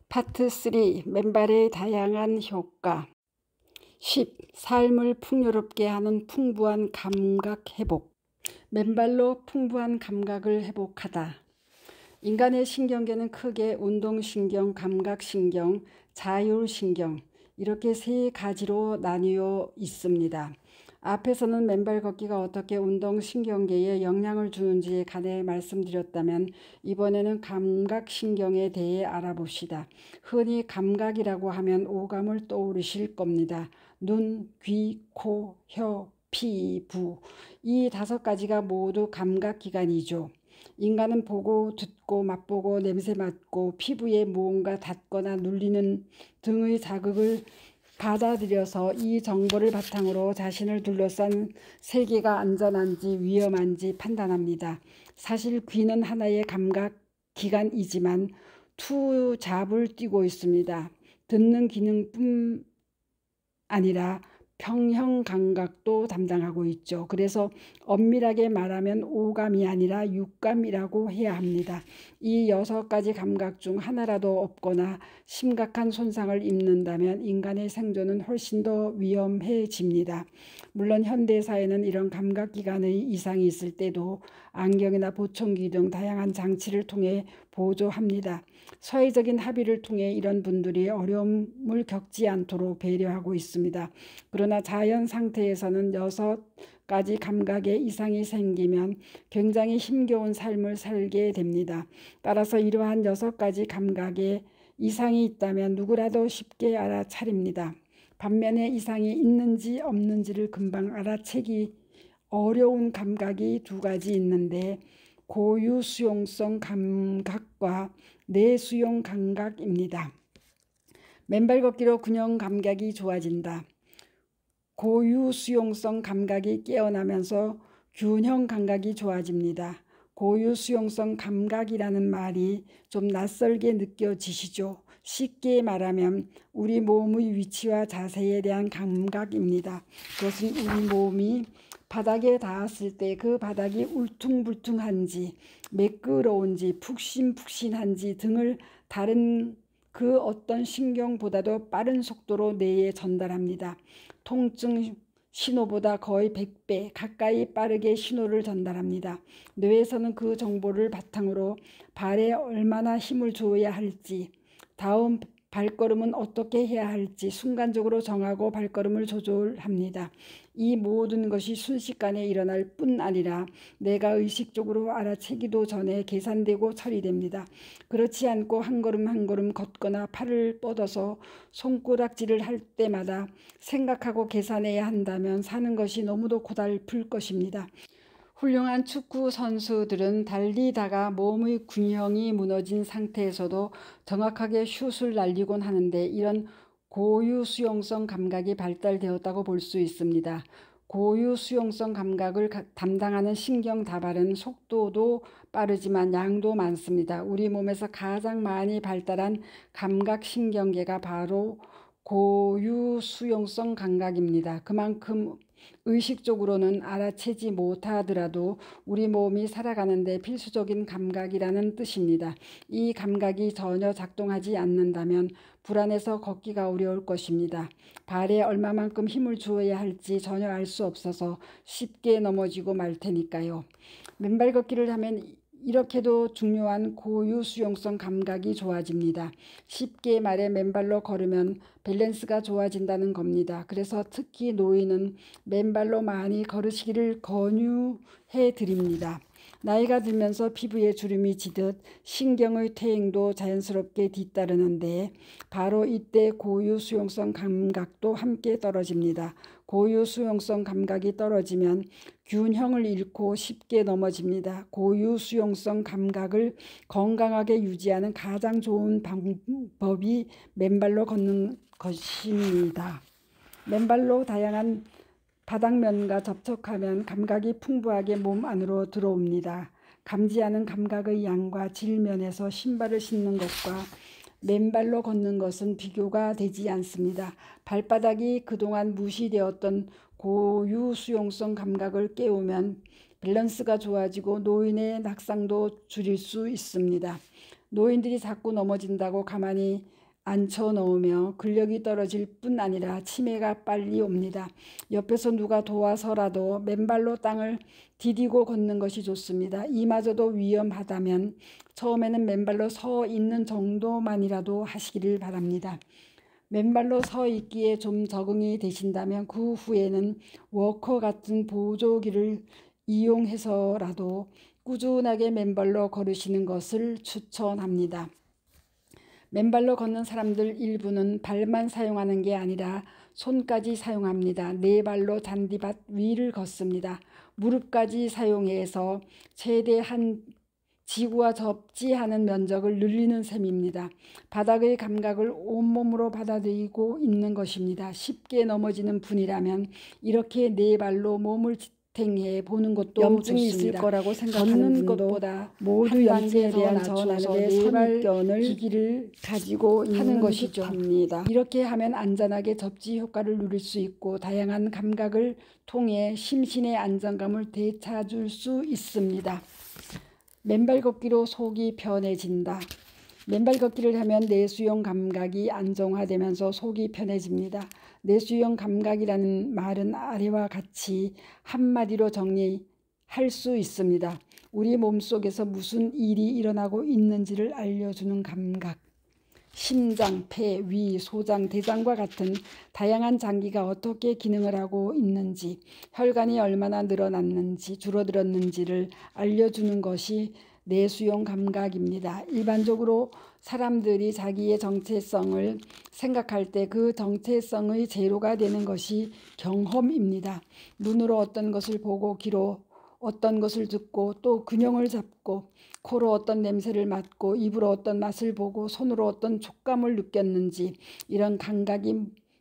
파트 3. 맨발의 다양한 효과. 10. 삶을 풍요롭게 하는 풍부한 감각 회복. 맨발로 풍부한 감각을 회복하다. 인간의 신경계는 크게 운동신경, 감각신경, 자율신경 이렇게 세 가지로 나뉘어 있습니다. 앞에서는 맨발 걷기가 어떻게 운동신경계에 영향을 주는지에 관해 말씀드렸다면 이번에는 감각신경에 대해 알아봅시다. 흔히 감각이라고 하면 오감을 떠오르실 겁니다. 눈, 귀, 코, 혀, 피부 이 5가지가 모두 감각기관이죠. 인간은 보고, 듣고, 맛보고, 냄새 맡고, 피부에 무언가 닿거나 눌리는 등의 자극을 받아들여서 이 정보를 바탕으로 자신을 둘러싼 세계가 안전한지 위험한지 판단합니다. 사실 귀는 하나의 감각기관이지만 두 잡을 띄고 있습니다. 듣는 기능뿐 아니라 평형 감각도 담당하고 있죠. 그래서 엄밀하게 말하면 오감이 아니라 육감이라고 해야 합니다. 이 6가지 감각 중 하나라도 없거나 심각한 손상을 입는다면 인간의 생존은 훨씬 더 위험해집니다. 물론 현대사회는 이런 감각기관의 이상이 있을 때도 안경이나 보청기 등 다양한 장치를 통해 보조합니다. 사회적인 합의를 통해 이런 분들이 어려움을 겪지 않도록 배려하고 있습니다. 그러나 자연 상태에서는 6가지 감각에 이상이 생기면 굉장히 힘겨운 삶을 살게 됩니다. 따라서 이러한 6가지 감각에 이상이 있다면 누구라도 쉽게 알아차립니다. 반면에 이상이 있는지 없는지를 금방 알아채기 어려운 감각이 2가지 있는데 고유수용성 감각과 내수용 감각입니다. 맨발 걷기로 균형 감각이 좋아진다. 고유수용성 감각이 깨어나면서 균형 감각이 좋아집니다. 고유수용성 감각이라는 말이 좀 낯설게 느껴지시죠? 쉽게 말하면 우리 몸의 위치와 자세에 대한 감각입니다. 그것은 우리 몸이 바닥에 닿았을 때 그 바닥이 울퉁불퉁한지 매끄러운지 푹신푹신한지 등을 다른 그 어떤 신경보다도 빠른 속도로 뇌에 전달합니다. 통증 신호보다 거의 100배 가까이 빠르게 신호를 전달합니다. 뇌에서는 그 정보를 바탕으로 발에 얼마나 힘을 줘야 할지, 다음 발걸음은 어떻게 해야 할지 순간적으로 정하고 발걸음을 조절합니다. 이 모든 것이 순식간에 일어날 뿐 아니라 내가 의식적으로 알아채기도 전에 계산되고 처리됩니다. 그렇지 않고 한 걸음 한 걸음 걷거나 팔을 뻗어서 손가락질을 할 때마다 생각하고 계산해야 한다면 사는 것이 너무도 고달플 것입니다. 훌륭한 축구 선수들은 달리다가 몸의 균형이 무너진 상태에서도 정확하게 슛을 날리곤 하는데 이런 고유수용성 감각이 발달되었다고 볼 수 있습니다. 고유수용성 감각을 담당하는 신경 다발은 속도도 빠르지만 양도 많습니다. 우리 몸에서 가장 많이 발달한 감각신경계가 바로 고유수용성 감각입니다. 그만큼 의식적으로는 알아채지 못하더라도 우리 몸이 살아가는데 필수적인 감각이라는 뜻입니다. 이 감각이 전혀 작동하지 않는다면 불안해서 걷기가 어려울 것입니다. 발에 얼마만큼 힘을 주어야 할지 전혀 알 수 없어서 쉽게 넘어지고 말 테니까요. 맨발 걷기를 하면 이렇게도 중요한 고유수용성 감각이 좋아집니다. 쉽게 말해 맨발로 걸으면 밸런스가 좋아진다는 겁니다. 그래서 특히 노인은 맨발로 많이 걸으시기를 권유해 드립니다. 나이가 들면서 피부에 주름이 지듯 신경의 퇴행도 자연스럽게 뒤따르는데 바로 이때 고유수용성 감각도 함께 떨어집니다. 고유수용성 감각이 떨어지면 균형을 잃고 쉽게 넘어집니다. 고유수용성 감각을 건강하게 유지하는 가장 좋은 방법이 맨발로 걷는 것입니다. 맨발로 다양한 바닥면과 접촉하면 감각이 풍부하게 몸 안으로 들어옵니다. 감지하는 감각의 양과 질 면에서 신발을 신는 것과 맨발로 걷는 것은 비교가 되지 않습니다. 발바닥이 그동안 무시되었던 고유수용성 감각을 깨우면 밸런스가 좋아지고 노인의 낙상도 줄일 수 있습니다. 노인들이 자꾸 넘어진다고 가만히 앉혀놓으며 근력이 떨어질 뿐 아니라 치매가 빨리 옵니다. 옆에서 누가 도와서라도 맨발로 땅을 디디고 걷는 것이 좋습니다. 이마저도 위험하다면 처음에는 맨발로 서 있는 정도만이라도 하시기를 바랍니다. 맨발로 서 있기에 좀 적응이 되신다면 그 후에는 워커 같은 보조기를 이용해서라도 꾸준하게 맨발로 걸으시는 것을 추천합니다. 맨발로 걷는 사람들 일부는 발만 사용하는 게 아니라 손까지 사용합니다. 네 발로 잔디밭 위를 걷습니다. 무릎까지 사용해서 최대한 지구와 접지하는 면적을 늘리는 셈입니다. 바닥의 감각을 온몸으로 받아들이고 있는 것입니다. 쉽게 넘어지는 분이라면 이렇게 네 발로 몸을 지탱해 보는 것도 염증이 있을 거라고 생각하는 것보다 모두 염증에 대한 전환의 선입견을 기기를 가지고 하는 것이죠. 합니다. 이렇게 하면 안전하게 접지 효과를 누릴 수 있고 다양한 감각을 통해 심신의 안정감을 되찾을 수 있습니다. 맨발 걷기로 속이 편해진다. 맨발 걷기를 하면 내수용 감각이 안정화되면서 속이 편해집니다. 내수용 감각이라는 말은 아래와 같이 한마디로 정리할 수 있습니다. 우리 몸속에서 무슨 일이 일어나고 있는지를 알려주는 감각. 심장, 폐, 위, 소장, 대장과 같은 다양한 장기가 어떻게 기능을 하고 있는지, 혈관이 얼마나 늘어났는지, 줄어들었는지를 알려주는 것이 내수용 감각입니다. 일반적으로 사람들이 자기의 정체성을 생각할 때 그 정체성의 재료가 되는 것이 경험입니다. 눈으로 어떤 것을 보고, 귀로 어떤 것을 듣고, 또 균형을 잡고, 코로 어떤 냄새를 맡고, 입으로 어떤 맛을 보고, 손으로 어떤 촉감을 느꼈는지, 이런 감각이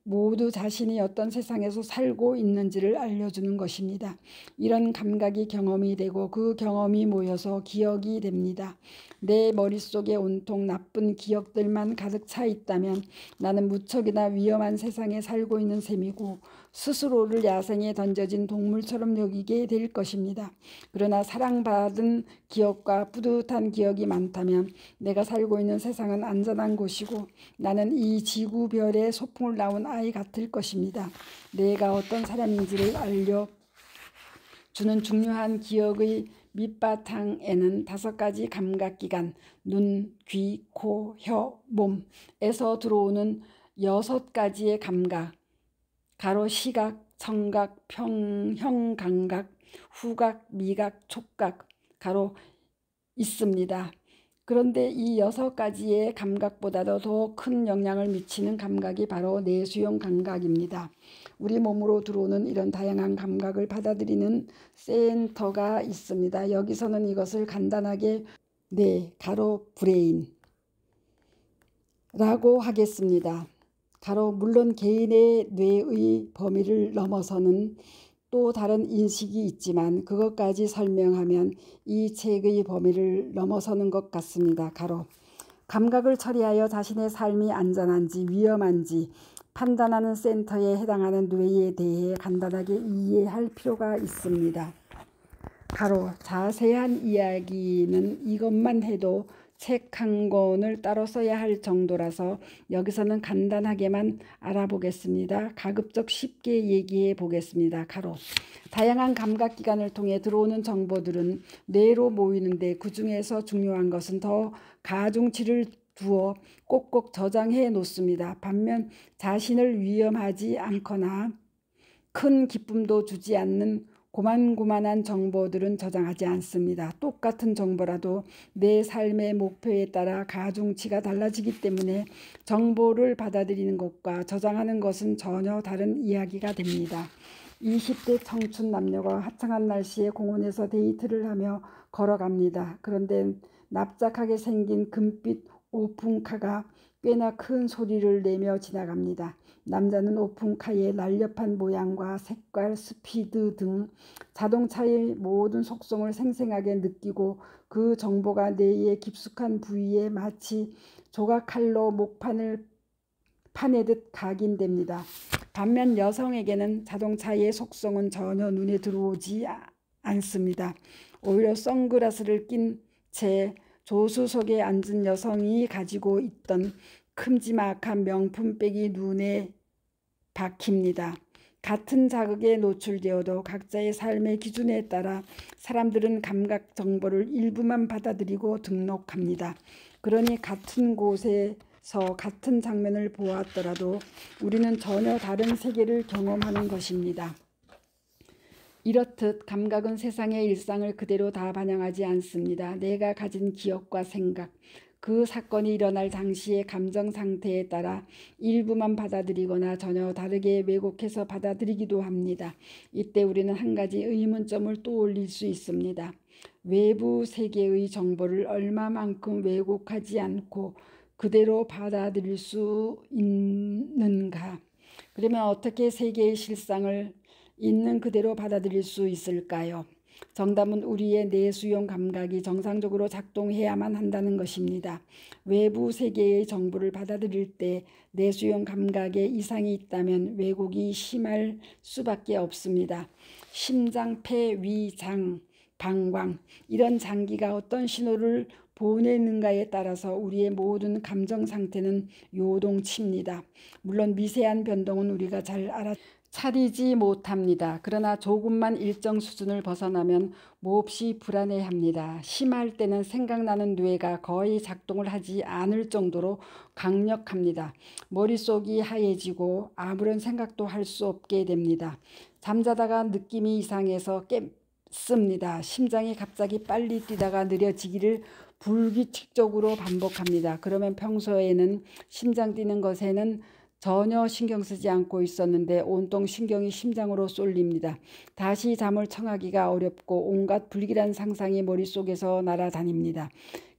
모두 자신이 어떤 세상에서 살고 있는지를 알려주는 것입니다. 이런 감각이 경험이 되고 그 경험이 모여서 기억이 됩니다. 내 머릿속에 온통 나쁜 기억들만 가득 차 있다면 나는 무척이나 위험한 세상에 살고 있는 셈이고 스스로를 야생에 던져진 동물처럼 여기게 될 것입니다. 그러나 사랑받은 기억과 뿌듯한 기억이 많다면 내가 살고 있는 세상은 안전한 곳이고 나는 이 지구별의 소풍을 나온 아이 같을 것입니다. 내가 어떤 사람인지를 알려주는 중요한 기억의 밑바탕에는 5가지 감각기관, 눈, 귀, 코, 혀, 몸에서 들어오는 6가지의 감각, 가로 시각, 청각, 형감각, 후각, 미각, 촉각, 가로 있습니다. 그런데 이 6가지의 감각보다도 더 큰 영향을 미치는 감각이 바로 내수용 감각입니다. 우리 몸으로 들어오는 이런 다양한 감각을 받아들이는 센터가 있습니다. 여기서는 이것을 간단하게 가로 브레인 라고 하겠습니다. 가로 물론 개인의 뇌의 범위를 넘어서는 또 다른 인식이 있지만 그것까지 설명하면 이 책의 범위를 넘어서는 것 같습니다. 가로 감각을 처리하여 자신의 삶이 안전한지 위험한지 판단하는 센터에 해당하는 뇌에 대해 간단하게 이해할 필요가 있습니다. 가로 자세한 이야기는 이것만 해도 책 한 권을 따로 써야 할 정도라서 여기서는 간단하게만 알아보겠습니다. 가급적 쉽게 얘기해 보겠습니다. 가로 다양한 감각기관을 통해 들어오는 정보들은 뇌로 모이는데 그 중에서 중요한 것은 더 가중치를 두어 꼭꼭 저장해 놓습니다. 반면 자신을 위험하지 않거나 큰 기쁨도 주지 않는 고만고만한 정보들은 저장하지 않습니다. 똑같은 정보라도 내 삶의 목표에 따라 가중치가 달라지기 때문에 정보를 받아들이는 것과 저장하는 것은 전혀 다른 이야기가 됩니다. 20대 청춘 남녀가 화창한 날씨에 공원에서 데이트를 하며 걸어갑니다. 그런데 납작하게 생긴 금빛 오픈카가 꽤나 큰 소리를 내며 지나갑니다. 남자는 오픈카의 날렵한 모양과 색깔, 스피드 등 자동차의 모든 속성을 생생하게 느끼고 그 정보가 뇌의 깊숙한 부위에 마치 조각칼로 목판을 파내듯 각인됩니다. 반면 여성에게는 자동차의 속성은 전혀 눈에 들어오지 않습니다. 오히려 선글라스를 낀 채 조수석에 앉은 여성이 가지고 있던 큼지막한 명품백이 눈에 박힙니다. 같은 자극에 노출되어도 각자의 삶의 기준에 따라 사람들은 감각 정보를 일부만 받아들이고 등록합니다. 그러니 같은 곳에서 같은 장면을 보았더라도 우리는 전혀 다른 세계를 경험하는 것입니다. 이렇듯 감각은 세상의 일상을 그대로 다 반영하지 않습니다. 내가 가진 기억과 생각, 그 사건이 일어날 당시의 감정 상태에 따라 일부만 받아들이거나 전혀 다르게 왜곡해서 받아들이기도 합니다. 이때 우리는 한 가지 의문점을 떠올릴 수 있습니다. 외부 세계의 정보를 얼마만큼 왜곡하지 않고 그대로 받아들일 수 있는가? 그러면 어떻게 세계의 실상을 있는 그대로 받아들일 수 있을까요? 정답은 우리의 내수용 감각이 정상적으로 작동해야만 한다는 것입니다. 외부 세계의 정보를 받아들일 때 내수용 감각에 이상이 있다면 왜곡이 심할 수밖에 없습니다. 심장, 폐, 위, 장, 방광 이런 장기가 어떤 신호를 보내는가에 따라서 우리의 모든 감정 상태는 요동칩니다. 물론 미세한 변동은 우리가 잘 차리지 못합니다. 그러나 조금만 일정 수준을 벗어나면 몹시 불안해합니다. 심할 때는 생각나는 뇌가 거의 작동을 하지 않을 정도로 강력합니다. 머릿속이 하얘지고 아무런 생각도 할 수 없게 됩니다. 잠자다가 느낌이 이상해서 습니다. 심장이 갑자기 빨리 뛰다가 느려지기를 불규칙적으로 반복합니다. 그러면 평소에는 심장 뛰는 것에는 전혀 신경 쓰지 않고 있었는데 온통 신경이 심장으로 쏠립니다. 다시 잠을 청하기가 어렵고 온갖 불길한 상상이 머릿속에서 날아다닙니다.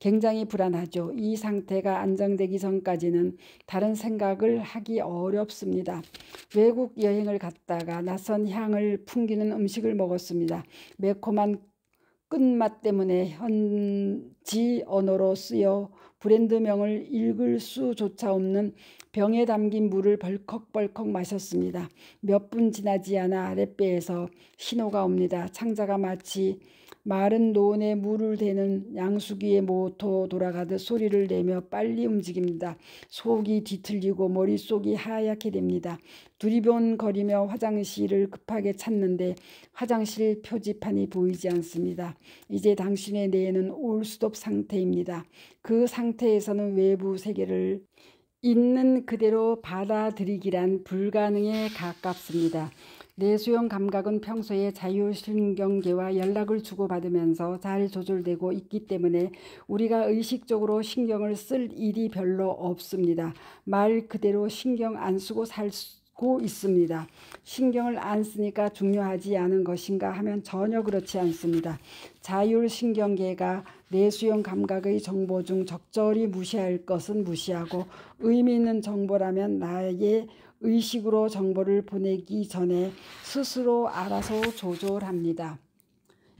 굉장히 불안하죠. 이 상태가 안정되기 전까지는 다른 생각을 하기 어렵습니다. 외국 여행을 갔다가 낯선 향을 풍기는 음식을 먹었습니다. 매콤한 끝맛 때문에 현지 언어로 쓰여 브랜드명을 읽을 수조차 없는 병에 담긴 물을 벌컥벌컥 마셨습니다. 몇 분 지나지 않아 아랫배에서 신호가 옵니다. 창자가 마치 마른 노원에 물을 대는 양수기의 모터 돌아가듯 소리를 내며 빨리 움직입니다. 속이 뒤틀리고 머릿속이 하얗게 됩니다. 두리번거리며 화장실을 급하게 찾는데 화장실 표지판이 보이지 않습니다. 이제 당신의 뇌는 올스톱 상태입니다. 그 상태에서는 외부 세계를 있는 그대로 받아들이기란 불가능에 가깝습니다. 내수용 감각은 평소에 자율신경계와 연락을 주고받으면서 잘 조절되고 있기 때문에 우리가 의식적으로 신경을 쓸 일이 별로 없습니다. 말 그대로 신경 안 쓰고 살고 있습니다. 신경을 안 쓰니까 중요하지 않은 것인가 하면 전혀 그렇지 않습니다. 자율신경계가 내수용 감각의 정보 중 적절히 무시할 것은 무시하고 의미 있는 정보라면 나에게 의식으로 정보를 보내기 전에 스스로 알아서 조절합니다.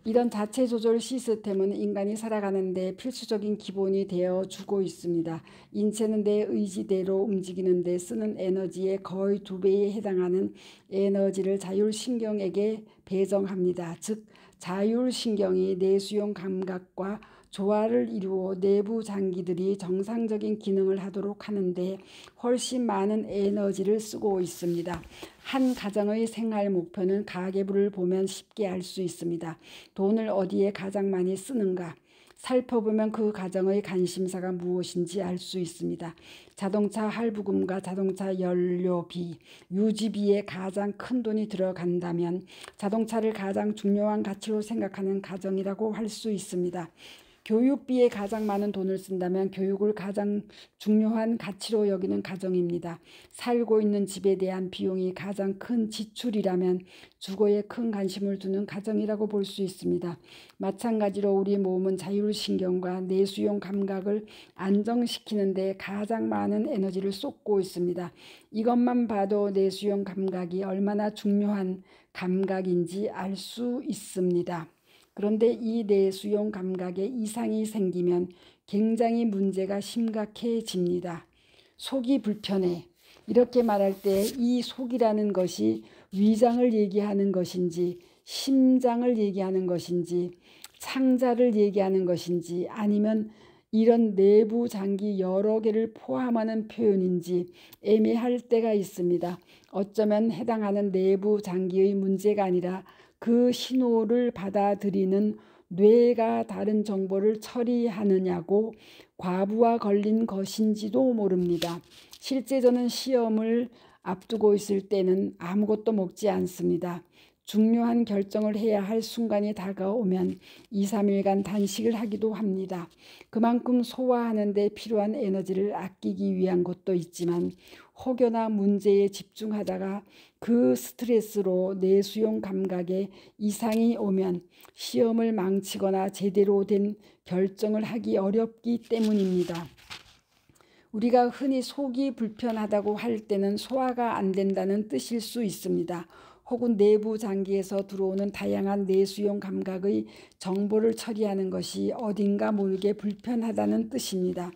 이런 자체 조절 시스템은 인간이 살아가는 데 필수적인 기본이 되어 주고 있습니다. 인체는 내 의지대로 움직이는 데 쓰는 에너지의 거의 2배에 해당하는 에너지를 자율신경에게 배정합니다. 즉 자율신경이 내수용 감각과 조화를 이루어 내부 장기들이 정상적인 기능을 하도록 하는데 훨씬 많은 에너지를 쓰고 있습니다. 한 가정의 생활 목표는 가계부를 보면 쉽게 알 수 있습니다. 돈을 어디에 가장 많이 쓰는가? 살펴보면 그 가정의 관심사가 무엇인지 알 수 있습니다. 자동차 할부금과 자동차 연료비, 유지비에 가장 큰 돈이 들어간다면 자동차를 가장 중요한 가치로 생각하는 가정이라고 할 수 있습니다. 교육비에 가장 많은 돈을 쓴다면 교육을 가장 중요한 가치로 여기는 가정입니다. 살고 있는 집에 대한 비용이 가장 큰 지출이라면 주거에 큰 관심을 두는 가정이라고 볼 수 있습니다. 마찬가지로 우리 몸은 자율신경과 내수용 감각을 안정시키는 데 가장 많은 에너지를 쏟고 있습니다. 이것만 봐도 내수용 감각이 얼마나 중요한 감각인지 알 수 있습니다. 그런데 이 내수용 감각에 이상이 생기면 굉장히 문제가 심각해집니다. 속이 불편해. 이렇게 말할 때 이 속이라는 것이 위장을 얘기하는 것인지 심장을 얘기하는 것인지 창자를 얘기하는 것인지 아니면 이런 내부 장기 여러 개를 포함하는 표현인지 애매할 때가 있습니다. 어쩌면 해당하는 내부 장기의 문제가 아니라 그 신호를 받아들이는 뇌가 다른 정보를 처리하느냐고 과부하 걸린 것인지도 모릅니다. 실제 저는 시험을 앞두고 있을 때는 아무것도 먹지 않습니다. 중요한 결정을 해야 할 순간이 다가오면 2, 3일간 단식을 하기도 합니다. 그만큼 소화하는 데 필요한 에너지를 아끼기 위한 것도 있지만 혹여나 문제에 집중하다가 그 스트레스로 내수용 감각에 이상이 오면 시험을 망치거나 제대로 된 결정을 하기 어렵기 때문입니다. 우리가 흔히 속이 불편하다고 할 때는 소화가 안 된다는 뜻일 수 있습니다. 혹은 내부 장기에서 들어오는 다양한 내수용 감각의 정보를 처리하는 것이 어딘가 모르게 불편하다는 뜻입니다.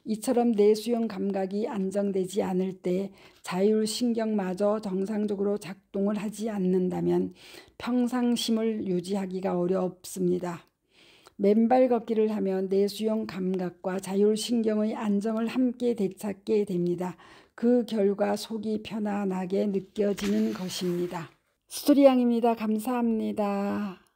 이처럼 내수용 감각이 안정되지 않을 때 자율신경마저 정상적으로 작동을 하지 않는다면 평상심을 유지하기가 어렵습니다. 맨발 걷기를 하면 내수용 감각과 자율신경의 안정을 함께 되찾게 됩니다. 그 결과 속이 편안하게 느껴지는 것입니다. 스토리양입니다. 감사합니다.